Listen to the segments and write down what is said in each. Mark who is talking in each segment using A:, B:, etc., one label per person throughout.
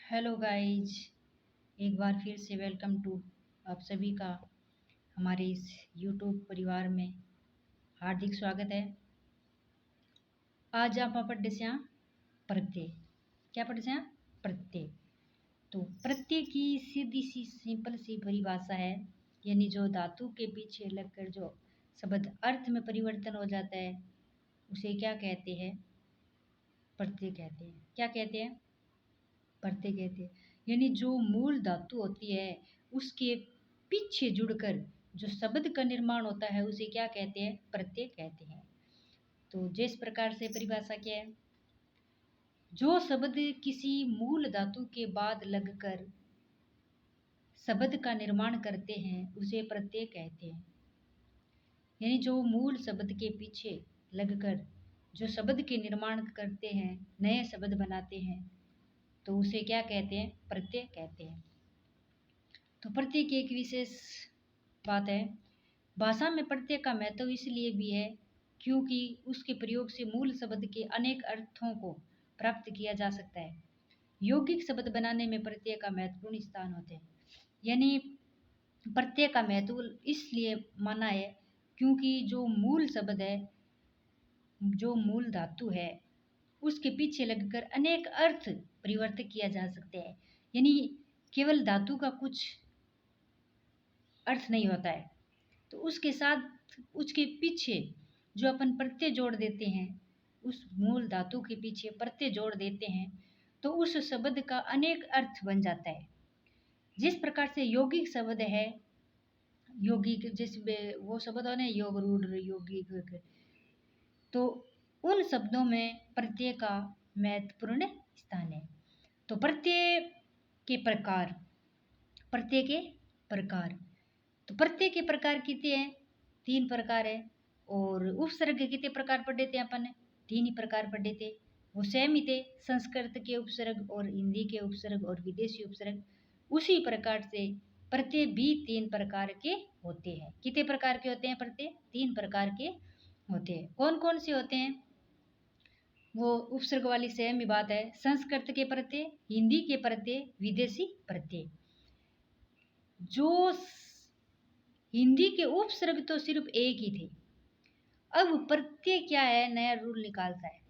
A: Hello guys, एक बार फिर से वेलकम टू आप सभी का हमारे इस यूट्यूब परिवार में हार्दिक स्वागत है। आज आप पढ़ते से यहाँ प्रत्यय। क्या पढ़ते से यहाँ प्रत्यय। तो प्रत्यय की सीधी सी सिंपल सी परिभाषा है, यानी जो धातु के पीछे लगकर जो शब्द अर्थ में परिवर्तन हो जाता है उसे क्या कहते हैं? प्रत्यय कहते हैं। क्या कहते हैं? प्रत्यय कहते हैं। यानी जो मूल धातु होती है उसके पीछे जुड़कर जो शब्द का निर्माण होता है उसे क्या कहते हैं? प्रत्यय कहते हैं। तो जिस प्रकार से परिभाषा क्या है, जो शब्द किसी मूल धातु के बाद लगकर शब्द का निर्माण करते हैं उसे प्रत्यय कहते हैं। यानी जो मूल शब्द के पीछे लगकर जो शब्द के निर्माण करते हैं, नए शब्द बनाते हैं, तो उसे क्या कहते हैं? प्रत्यय कहते हैं। तो प्रत्यय की एक विशेष बात है, भाषा में प्रत्यय का महत्व इसलिए भी है क्योंकि उसके प्रयोग से मूल शब्द के अनेक अर्थों को प्राप्त किया जा सकता है। यौगिक शब्द बनाने में प्रत्यय का महत्वपूर्ण स्थान होते हैं। यानी प्रत्यय का महत्व इसलिए माना है क्योंकि जो मूल शब्द है, जो मूल धातु है, उसके पीछे लगकर अनेक अर्थ परिवर्तित किया जा सकते हैं। यानी केवल धातु का कुछ अर्थ नहीं होता है, तो उसके साथ उसके पीछे जो अपन प्रत्यय जोड़ देते हैं, उस मूल धातु के पीछे प्रत्यय जोड़ देते हैं, तो उस शब्द का अनेक अर्थ बन जाता है। जिस प्रकार से यौगिक शब्द है, यौगिक जिसमें वो शब्द होने योग रूढ़ यौगिक, तो उन शब्दों में प्रत्यय का महत्वपूर्ण स्थान है। तो प्रत्यय के प्रकार, प्रत्यय के प्रकार, तो प्रत्यय के प्रकार कितने हैं? 3 प्रकार है। और उपसर्ग के कितने प्रकार पढ़े थे अपन? 3 ही प्रकार पढ़े थे। वो सेम ही थे, संस्कृत के उपसर्ग और हिंदी के उपसर्ग और विदेशी उपसर्ग। उसी प्रकार से प्रत्यय भी 3 प्रकार के होते हैं। कितने प्रकार के होते हैं प्रत्यय? 3 प्रकार के होते हैं। कौन कौन से होते हैं? वो उपसर्ग वाली सेम ही बात है, संस्कृत के प्रत्यय, हिंदी के प्रत्यय, विदेशी प्रत्यय। जो हिंदी के उपसर्ग तो सिर्फ एक ही थे। अब प्रत्यय क्या है, नया रूल निकालता है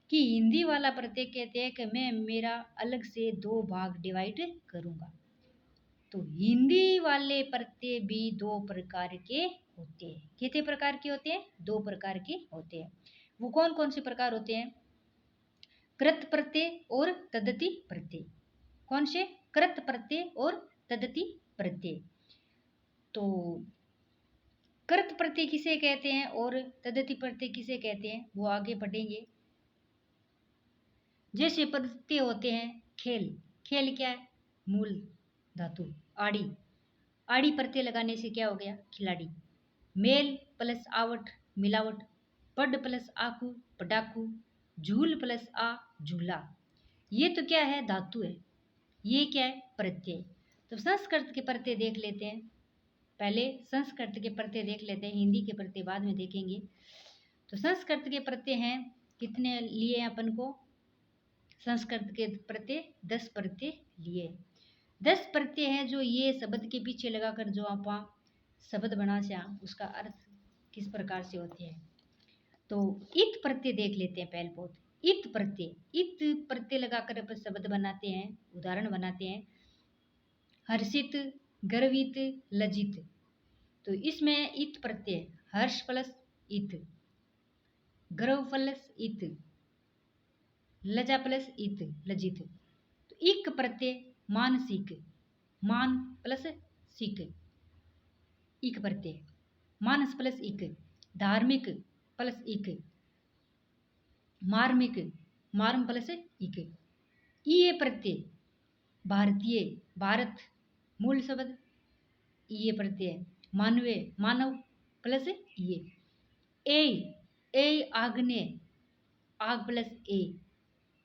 A: कि हिंदी वाला प्रत्यय कहते हैं कि मैं मेरा अलग से 2 भाग डिवाइड करूंगा। तो हिंदी वाले प्रत्यय भी 2 प्रकार के होते हैं। कितने प्रकार के होते हैं? 2 प्रकार के होते हैं। वो कौन कौन से प्रकार होते हैं? कृत प्रत्यय और तद्धित प्रत्यय। कौन से? कृत प्रत्यय और तद्धित प्रत्यय। तो कृत प्रत्यय किसे कहते हैं और तद्धित प्रत्यय किसे कहते हैं वो आगे पढ़ेंगे। जैसे प्रत्यय होते हैं खेल। खेल क्या है? मूल धातु आड़ी। आड़ी प्रत्यय लगाने से क्या हो गया? खिलाड़ी। मेल प्लस आवट मिलावट। पड प्लस आकू पटाकू। झूल प्लस आ झूला। ये तो क्या है? धातु है। ये क्या है? प्रत्यय। तो संस्कृत के प्रत्यय देख लेते हैं। पहले संस्कृत के प्रत्यय देख लेते हैं, हिंदी के प्रत्यय बाद में देखेंगे। तो संस्कृत के प्रत्यय हैं, कितने लिए अपन को? संस्कृत के प्रत्यय 10 प्रत्यय लिए। 10 प्रत्यय हैं जो ये शब्द के पीछे लगाकर जो आप शब्द बना से उसका अर्थ किस प्रकार से होते हैं। तो इत प्रत्यय देख लेते हैं पहले बहुत। इत प्रत्यय लगाकर अपन शब्द बनाते हैं, उदाहरण बनाते हैं। हर्षित, गर्वित, लज्जित। तो इसमें इत प्रत्यय हर्ष प्लस इत, गर्व प्लस इत, लजा प्लस इत लज्जित। तो इक प्रत्यय मानसिक, मान प्लस सिक, इक प्रत्यय मानस प्लस इक। धार्मिक प्लस इक, मार्मिक मार्म प्लस इक। ये प्रत्यय भारतीय, भारत मूल शब्द ये प्रत्यय। मानवे मानव प्लस ये। ए आग्नेय आग प्लस ए।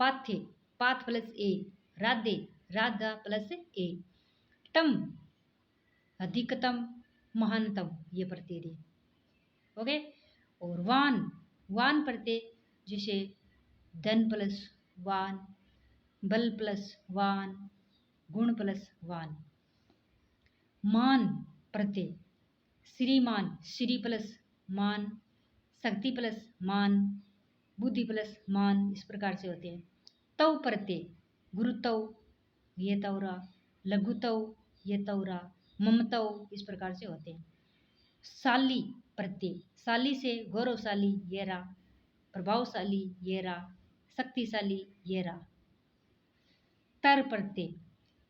A: पाथ्य पाथ प्लस ए। राधे राधा प्लस ए। टम अधिकतम महानतम ये प्रत्यय। ओके। और वान वान प्रत्यय जैसे धन प्लस वान, बल प्लस वान, गुण प्लस वान। मान प्रत्यय, श्रीमान, श्री प्लस मान, शक्ति प्लस मान, बुद्धि प्लस मान, इस प्रकार से होते हैं। तव प्रत्यय, गुरुतव ये तवरा, लघुतव ये तवरा, ममतव इस प्रकार से होते हैं। शाली प्रत्यय, शाली से गौरवशाली ये रा, प्रभावशाली ये रा, शक्तिशाली ये रा। तर प्रत्यय,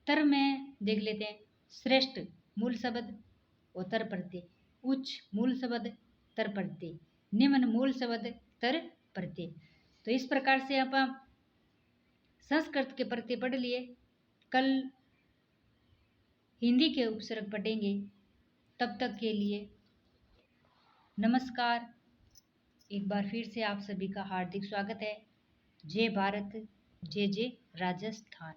A: तर में देख लेते हैं श्रेष्ठ मूल शब्द और तर प्रत्यय, उच्च मूल शब्द तर प्रत्यय, निम्न मूल शब्द तर प्रत्यय। तो इस प्रकार से आप संस्कृत के प्रत्यय पढ़ लिए। कल हिंदी के उपसर्ग पढ़ेंगे। तब तक के लिए नमस्कार। एक बार फिर से आप सभी का हार्दिक स्वागत है। जय भारत, जय जय राजस्थान।